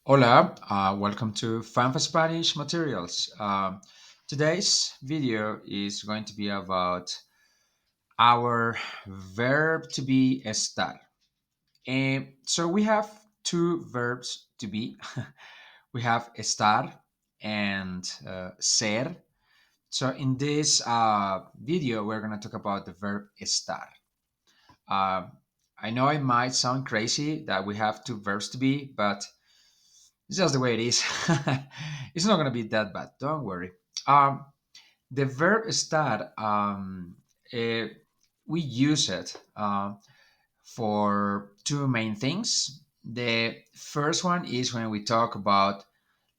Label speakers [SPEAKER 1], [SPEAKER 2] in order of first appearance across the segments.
[SPEAKER 1] Hola, welcome to Fan for Spanish Materials. Today's video is going to be about our verb to be estar. So we have two verbs to be. We have estar and ser. So in this video, we're going to talk about the verb estar. Uh, I know it might sound crazy that we have two verbs to be, but it's just the way it is. It's not going to be that bad. Don't worry. Um, the verb estar, eh, we use it for two main things. The first one is when we talk about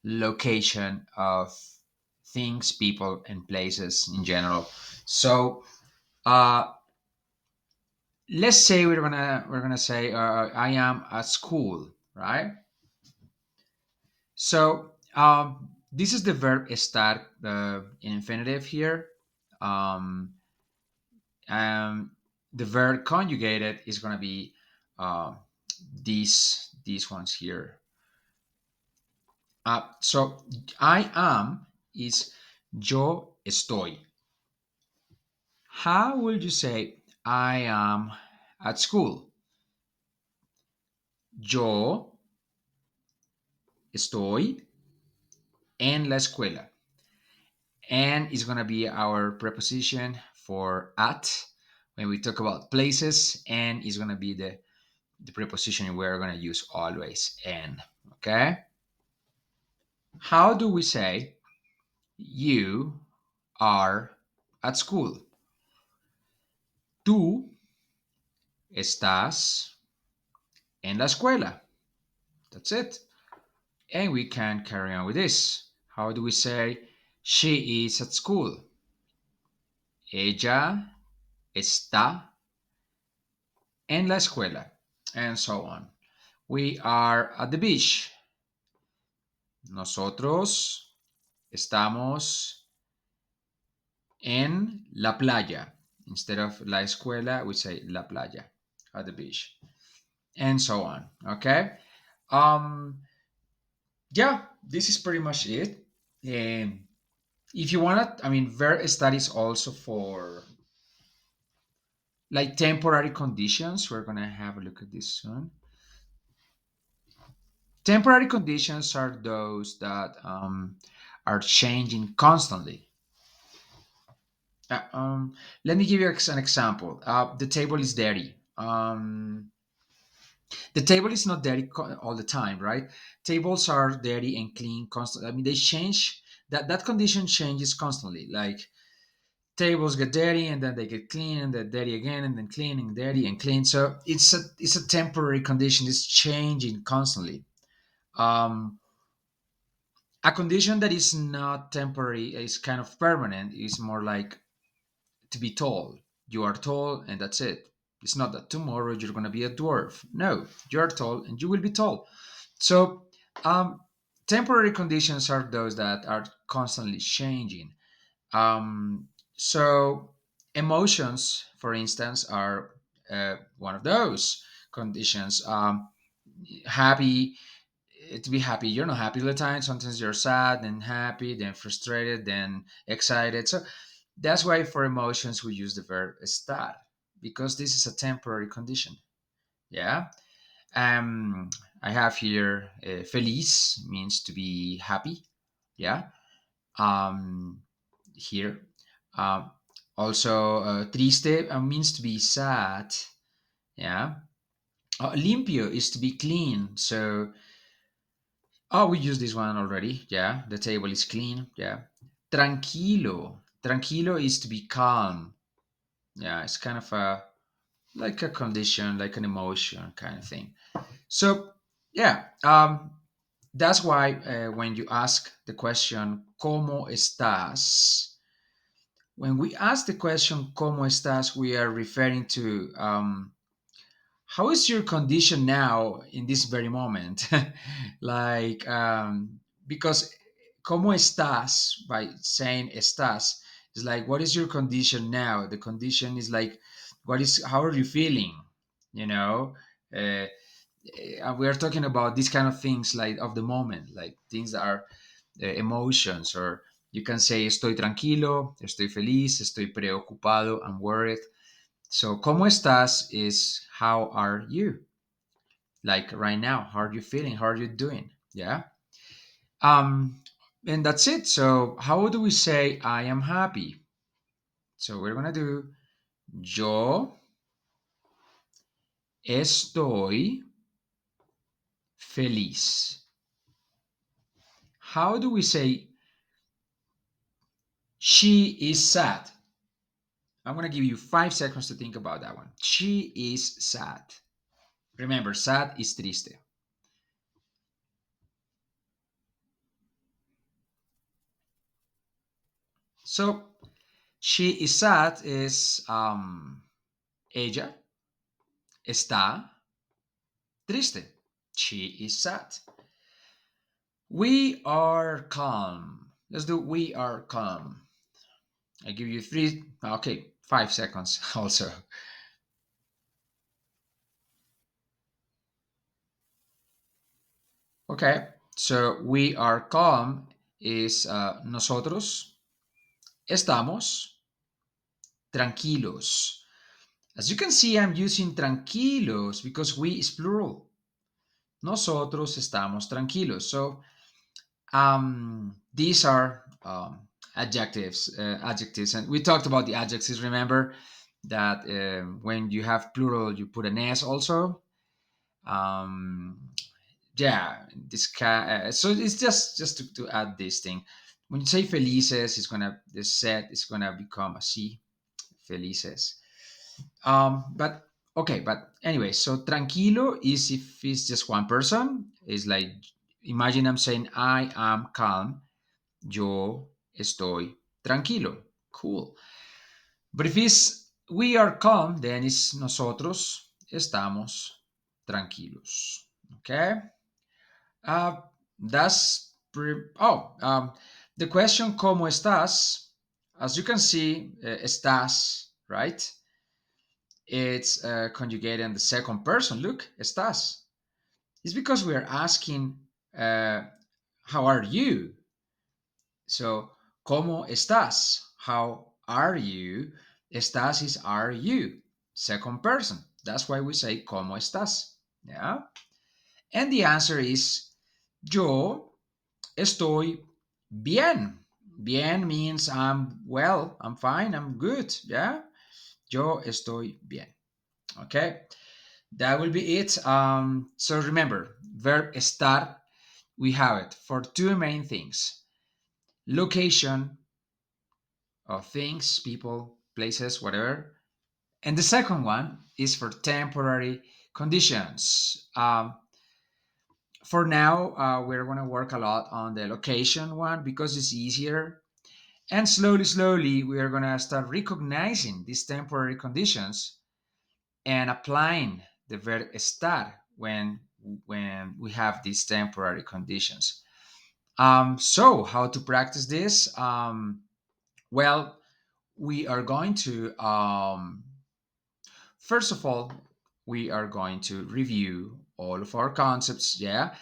[SPEAKER 1] location of things, people, and places in general. So uh, let's say we're gonna say I am at school, right? So this is the verb estar in infinitive here. Um, and the verb conjugated is going to be uh, these ones here. So I am is yo estoy. How would you say I am at school? Yo estoy en la escuela. And is going to be our preposition for at when we talk about places, and is going to be the preposition we're going to use always en. Okay. How do we say you are at school? Tú estás en la escuela. That's it. And we can carry on with this. How do we say she is at school? Ella está en la escuela. And so on. We are at the beach. Nosotros estamos en la playa. Instead of la escuela, we say la playa, at the beach, and so on. Okay. Um, yeah, this is pretty much it. And if you want to, I mean, verb studies also for like temporary conditions. We're gonna have a look at this soon. Temporary conditions are those that are changing constantly. Uh, um, Let me give you an example. The table is dirty. The table is not dirty all the time, right? Tables are dirty and clean constantly. I mean, they change. That condition changes constantly. Like tables get dirty and then they get clean and then dirty again and then clean and dirty and clean. So it's a temporary condition. It's changing constantly. Um, a condition that is not temporary is kind of permanent. Is more like to be tall. You are tall and that's it. It's not that tomorrow you're going to be a dwarf. No, you're tall and you will be tall. So, temporary conditions are those that are constantly changing. So, emotions, for instance, are one of those conditions. Happy, to be happy, you're not happy all the time. Sometimes you're sad, then happy, then frustrated, then excited. So, that's why for emotions we use the verb estar because this is a temporary condition. Yeah. Um, I have here feliz means to be happy. Yeah. Um, Here. Um, Also, triste means to be sad. Yeah. Limpio is to be clean. So, oh, we used this one already. Yeah. The table is clean. Yeah. Tranquilo. Tranquilo is to be calm. Yeah. It's kind of a like a condition, like an emotion kind of thing. So, yeah. That's why when you ask the question, ¿Cómo estás? When we ask the question, ¿Cómo estás? We are referring to how is your condition now in this very moment? Like, because ¿Cómo estás? By saying estás, is like, what is your condition now? The condition is like, how are you feeling? You know? Uh, we are talking about these kind of things like of the moment, like things that are emotions, or you can say estoy tranquilo, estoy feliz, estoy preocupado, I'm worried. So ¿cómo estás is how are you? Like right now, how are you feeling? How are you doing? Yeah. Um, and that's it. So how do we say I am happy? So we're gonna do yo estoy feliz. How do we say she is sad? I'm gonna give you 5 seconds to think about that one. She is sad. Remember, sad is triste. So she is sad is ella está triste. She is sad. We are calm. Let's do we are calm. I give you three, okay, 5 seconds also. Okay, so we are calm is nosotros estamos tranquilos. As you can see, I'm using tranquilos because we is plural. Nosotros estamos tranquilos. So these are adjectives, and we talked about the adjectives. Remember that when you have plural, you put an s also. Um, yeah, so it's just to add this thing. When you say felices, it's gonna the set is gonna become a c, felices. But okay, but anyway, so tranquilo is if it's just one person. It's like imagine I'm saying I am calm. Yo estoy tranquilo. Cool. But if it's we are calm, then it's nosotros estamos tranquilos. Okay. Uh, the question ¿cómo estás? As you can see, estás, right? It's conjugated in the second person. Look, estás. It's because we are asking, uh, how are you? So, ¿cómo estás? How are you? Estás is are you? Second person. That's why we say ¿cómo estás? Yeah. And the answer is yo estoy bien. Bien means I'm well, I'm fine, I'm good. Yeah. Yo estoy bien. Okay. That will be it. So remember, verb estar, we have it for two main things: location of things, people, places, whatever. And the second one is for temporary conditions. For now, we're going to work a lot on the location one because it's easier. And slowly, slowly, we are going to start recognizing these temporary conditions and applying the verb estar when we have these temporary conditions. So, how to practice this? Well, we are going to first of all, we are going to review all of our concepts. Yeah,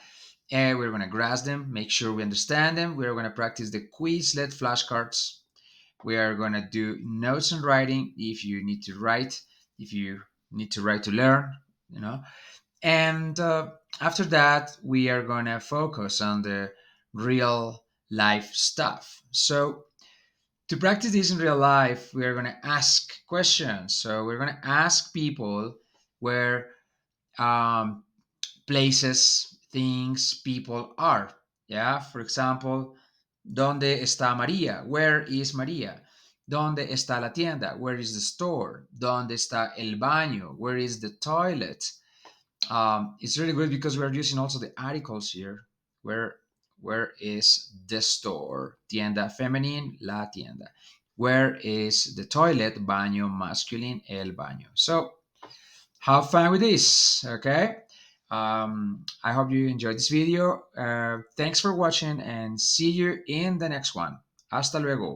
[SPEAKER 1] and we're going to grasp them, make sure we understand them. We're going to practice the Quizlet flashcards. We are going to do notes and writing if you need to write, if you need to write to learn, you know. And after that, we are going to focus on the real life stuff. So, to practice this in real life, we are going to ask questions. So, we're going to ask people where um, places, things, people are. Yeah, for example, ¿dónde está María? Where is María? ¿Dónde está la tienda? Where is the store? ¿Dónde está el baño? Where is the toilet? It's really good because we're using also the articles here. Where is the store? Tienda femenine, la tienda. Where is the toilet? Baño masculine, el baño. So have fun with this, okay? I hope you enjoyed this video. Thanks for watching and see you in the next one. Hasta luego.